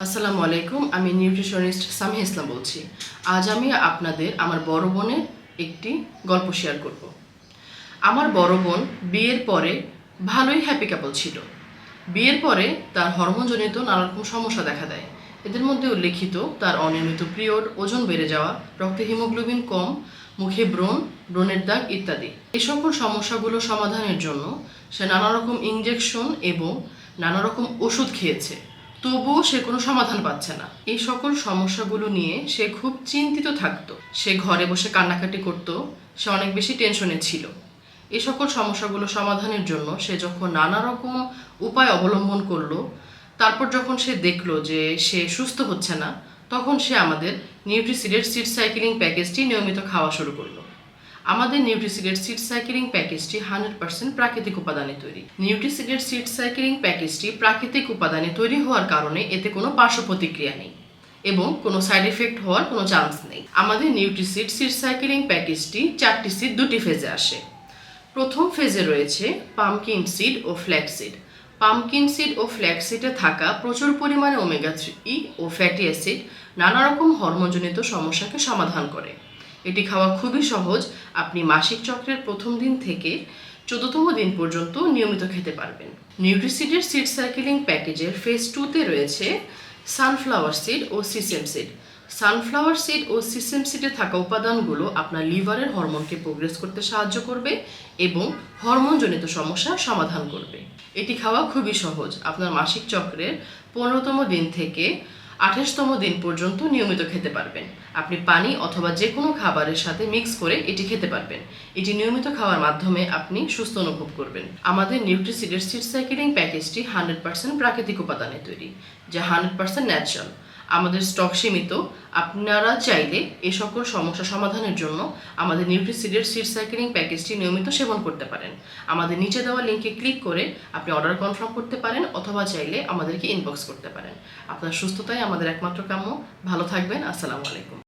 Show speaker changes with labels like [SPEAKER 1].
[SPEAKER 1] আসসালামু আলাইকুম। আমি নিউট্রিশনিস্ট সামিয়া ইসলাম বলছি। আজ আমি আপনাদের আমার বড় বোনের একটি গল্প শেয়ার করব। আমার বড় বোন বিয়ের পরে ভালোই হ্যাপি কাপল ছিল। বিয়ের পরে তার হরমোনজনিত নানা রকম সমস্যা দেখা দেয়। এদের মধ্যে উল্লেখিত তার অনিয়মিত পিরিয়ড, ওজন বেড়ে যাওয়া, রক্তে হিমোগ্লোবিন কম, মুখে ব্রণ, ব্রণের দাগ ইত্যাদি। এই সকল সমস্যাগুলো সমাধানের জন্য সে নানা রকম ইনজেকশন এবং নানা রকম ওষুধ খেয়েছে, তবুও সে কোনো সমাধান পাচ্ছে না। এই সকল সমস্যাগুলো নিয়ে সে খুব চিন্তিত থাকতো। সে ঘরে বসে কান্নাকাটি করতো। সে অনেক বেশি টেনশনে ছিল। এই সকল সমস্যাগুলো সমাধানের জন্য সে যখন নানা রকম উপায় অবলম্বন করলো, তারপর যখন সে দেখলো যে সে সুস্থ হচ্ছে না, তখন সে আমাদের নিউট্রিসিডের সিড সাইকেলিং প্যাকেজটি নিয়মিত খাওয়া শুরু করলো। আমাদের নিউট্রিসিডের সিড সাইকেলিং প্যাকেজটি 100% প্রাকৃতিক উপাদানে তৈরি। নিউট্রিসিডের সিড সাইকেলিং প্যাকেজটি প্রাকৃতিক উপাদানে তৈরি হওয়ার কারণে এতে কোনো পার্শ্ব প্রতিক্রিয়া নেই এবং কোনো সাইড এফেক্ট হওয়ার কোনো চান্স নেই। আমাদের নিউট্রিসিড সিড সাইকেলিং প্যাকেজটি 4টি সিড 2টি ফেজে আসে। প্রথম ফেজে রয়েছে পামকিন সিড ও ফ্ল্যাক্স সিড। পামকিন সিড ও ফ্ল্যাক্স সিডে থাকা প্রচুর পরিমাণে ওমেগা 3 ও ফ্যাটি অ্যাসিড নানা রকম হরমোনজনিত সমস্যাকে সমাধান করে। এটি খাওয়া খুবই সহজ। আপনি মাসিক চক্রের প্রথম দিন থেকে 14তম দিন পর্যন্ত নিয়মিত খেতে পারবেন। নিউট্রিসিডের সিড সাইকেলিং প্যাকেজের ফেজ 2তে রয়েছে সানফ্লাওয়ার সিড ও সিসেম সিড। সানফ্লাওয়ার সিড ও সিসেম সিডে থাকা উপাদানগুলো আপনার লিভারের হরমোনকে প্রোগ্রেস করতে সাহায্য করবে এবং হরমোনজনিত সমস্যার সমাধান করবে। এটি খাওয়া খুবই সহজ। আপনার মাসিক চক্রের 15তম দিন থেকে 28তম দিন পর্যন্ত নিয়মিত খেতে পারবেন। আপনি পানি অথবা যে কোনো খাবারের সাথে মিক্স করে এটি খেতে পারবেন। এটি নিয়মিত খাওয়ার মাধ্যমে আপনি সুস্থ অনুভব করবেন। আমাদের নিউট্রিসিডের সিড সাইকেলিং প্যাকেজটি 100% প্রাকৃতিক উপাদানে তৈরি, যা 100% ন্যাচারাল। আমাদের স্টক সীমিত। আপনারা চাইলে এই সকল সমস্যা সমাধানের জন্য আমাদের নিউট্রিসিডের সিড সাইকেলিং প্যাকেজটি নিয়মিত সেবন করতে পারেন। আমাদের নিচে দেওয়া লিঙ্কে ক্লিক করে আপনি অর্ডার কনফার্ম করতে পারেন অথবা চাইলে আমাদেরকে ইনবক্স করতে পারেন। আপনার সুস্থতাই আমাদের একমাত্র কাম্য। ভালো থাকবেন। আসসালামু আলাইকুম।